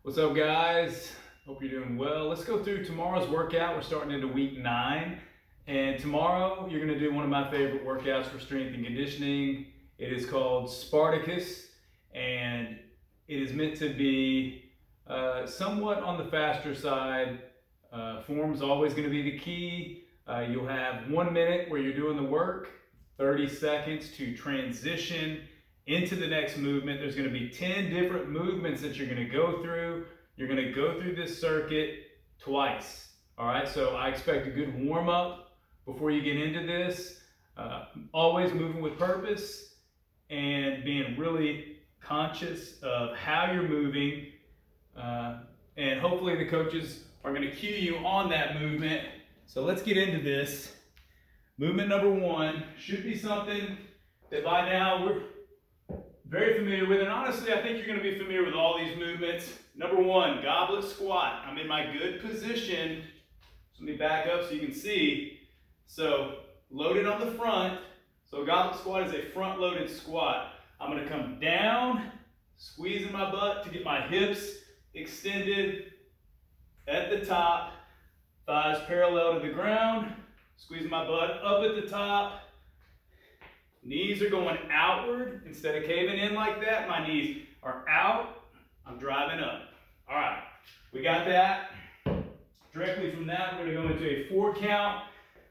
What's up, guys? Hope you're doing well. Let's go through tomorrow's workout. We're starting into week 9. And tomorrow you're going to do one of my favorite workouts for strength and conditioning. It is called Spartacus, and it is meant to be somewhat on the faster side. Form's always going to be the key. You'll have 1 minute where you're doing the work, 30 seconds to transition into the next movement. There's going to be 10 different movements that you're going to go through. You're going to go through this circuit twice. All right, so I expect a good warm up before you get into this. Always moving with purpose and being really conscious of how you're moving. And hopefully the coaches are going to cue you on that movement. So let's get into this. Movement number 1 should be something that by now we're very familiar with, and honestly, I think you're going to be familiar with all these movements. Number 1, Goblet Squat. I'm in my good position. So let me back up so you can see. So loaded on the front. So Goblet Squat is a front-loaded squat. I'm going to come down, squeezing my butt to get my hips extended at the top, thighs parallel to the ground, squeezing my butt up at the top. Knees are going outward instead of caving in like that. My knees are out. I'm driving up. All right, we got that. Directly from that, we're going to go into a 4-count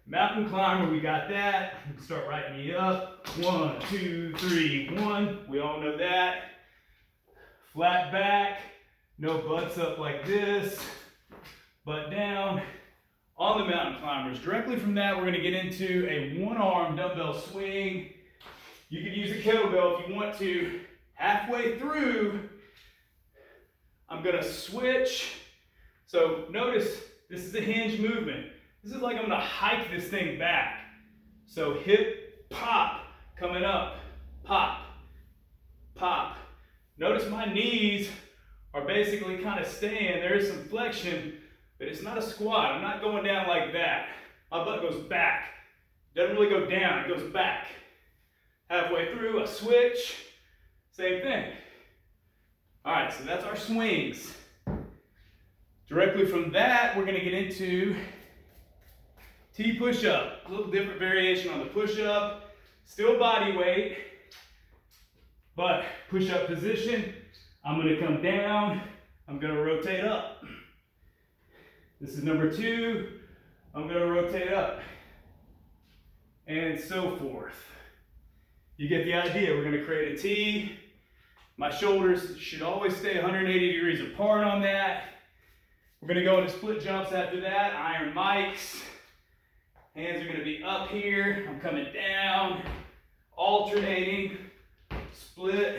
mountain climber. We got that. We can start right knee up. 1, 2, 3, 1. We all know that. Flat back. No butts up like this. Butt down. On the mountain climbers. Directly from that, we're going to get into a 1-arm dumbbell swing. You could use a kettlebell if you want to. Halfway through, I'm going to switch. So notice this is a hinge movement. This is like I'm going to hike this thing back. So hip pop, coming up, pop, pop. Notice my knees are basically kind of staying. There is some flexion, but it's not a squat. I'm not going down like that. My butt goes back. Doesn't really go down, it goes back. Halfway through, a switch, same thing. All right, so that's our swings. Directly from that, we're gonna get into T push-up. A little different variation on the push-up. Still body weight, but push-up position. I'm gonna come down, I'm gonna rotate up. This is number 2. I'm going to rotate up. And so forth. You get the idea. We're going to create a T. My shoulders should always stay 180 degrees apart on that. We're going to go into split jumps after that. Iron mics. Hands are going to be up here. I'm coming down. Alternating. Split.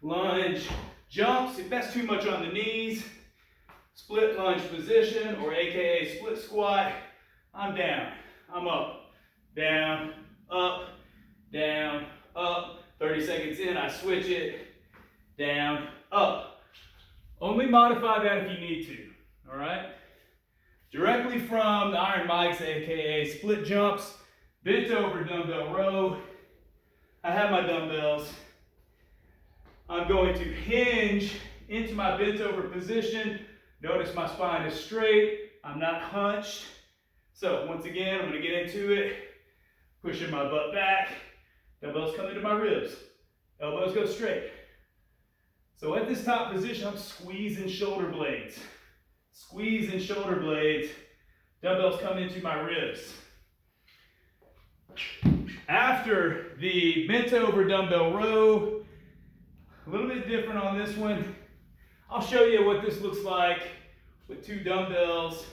Lunge. Jumps. If that's too much on the knees, split lunge position, or AKA split squat. I'm down, I'm up, down, up, down, up. 30 seconds in, I switch it, down, up. Only modify that if you need to, all right? Directly from the iron mics, AKA split jumps, bent over dumbbell row. I have my dumbbells. I'm going to hinge into my bent over position. Notice my spine is straight, I'm not hunched. So once again, I'm going to get into it, pushing my butt back, dumbbells come into my ribs, elbows go straight. So at this top position, I'm squeezing shoulder blades. Squeezing shoulder blades, dumbbells come into my ribs. After the bent over dumbbell row, a little bit different on this one. I'll show you what this looks like with 2 dumbbells.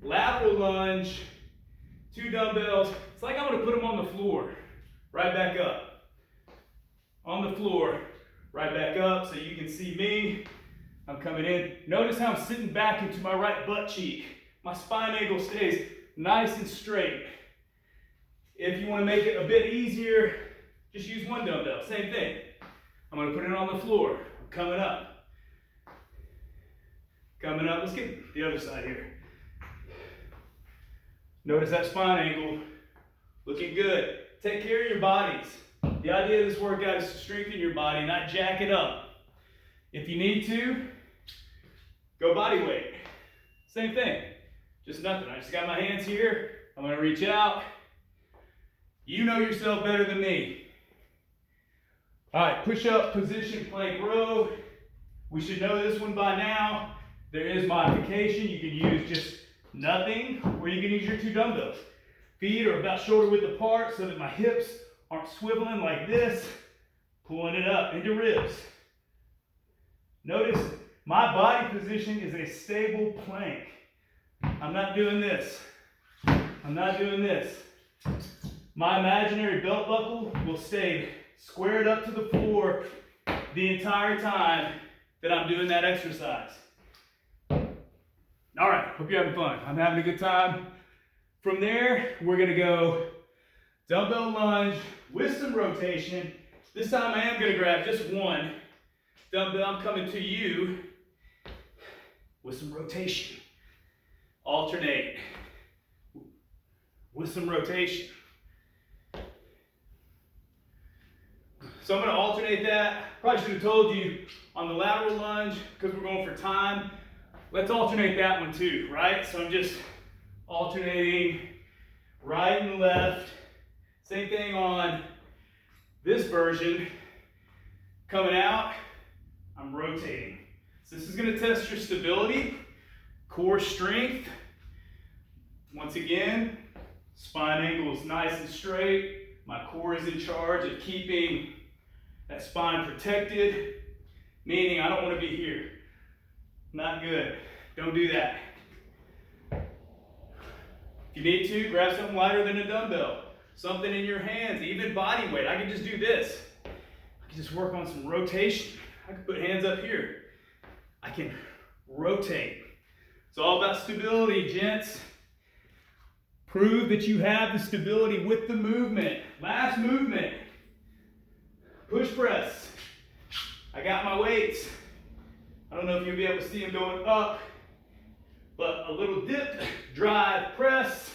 Lateral lunge, 2 dumbbells. It's like I'm going to put them on the floor, right back up. On the floor, right back up so you can see me. I'm coming in. Notice how I'm sitting back into my right butt cheek. My spine angle stays nice and straight. If you want to make it a bit easier, just use 1 dumbbell. Same thing. I'm going to put it on the floor. I'm coming up. Coming up, let's get the other side here. Notice that spine angle, looking good. Take care of your bodies. The idea of this workout is to strengthen your body, not jack it up. If you need to, Go body weight. Same thing, just nothing. I just got my hands here. I'm gonna reach out. You know yourself better than me. All right, push up position, plank row. We should know this one by now. There is modification. You can use just nothing, or you can use your 2 dumbbells. Feet are about shoulder width apart so that my hips aren't swiveling like this, pulling it up into ribs. Notice my body position is a stable plank. I'm not doing this. I'm not doing this. My imaginary belt buckle will stay squared up to the floor the entire time that I'm doing that exercise. All right, hope you're having fun. I'm having a good time. From there, we're gonna go dumbbell lunge with some rotation. This time I am gonna grab just one dumbbell. I'm coming to you with some rotation. Alternate with some rotation. So I'm going to alternate that. Probably should have told you on the lateral lunge, because we're going for time, let's alternate that one too, right? So I'm just alternating right and left. Same thing on this version. Coming out, I'm rotating. So this is going to test your stability, core strength. Once again, spine angle is nice and straight. My core is in charge of keeping that spine protected, meaning I don't want to be here. Not good. Don't do that. If you need to, grab something lighter than a dumbbell. Something in your hands, even body weight. I can just do this. I can just work on some rotation. I can put hands up here. I can rotate. It's all about stability, gents. Prove that you have the stability with the movement. Last movement. Push press. I got my weights. I don't know if you'll be able to see them going up, but a little dip, drive, press.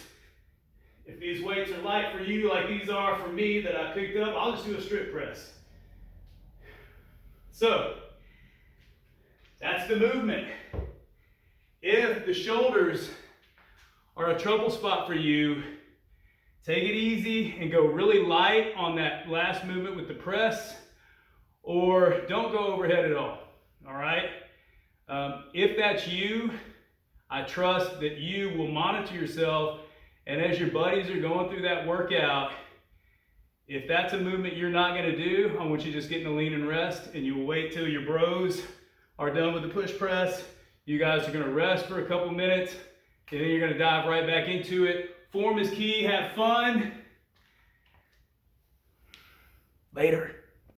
If these weights are light for you, like these are for me that I picked up, I'll just do a strip press. So, that's the movement. If the shoulders are a trouble spot for you, take it easy and go really light on that last movement with the press, or don't go overhead at all, all right? If that's you, I trust that you will monitor yourself, and as your buddies are going through that workout, if that's a movement you're not gonna do, I want you to just get in the lean and rest, and you will wait till your bros are done with the push press. You guys are gonna rest for a couple minutes, and then you're gonna dive right back into it. Form is key, have fun. Later.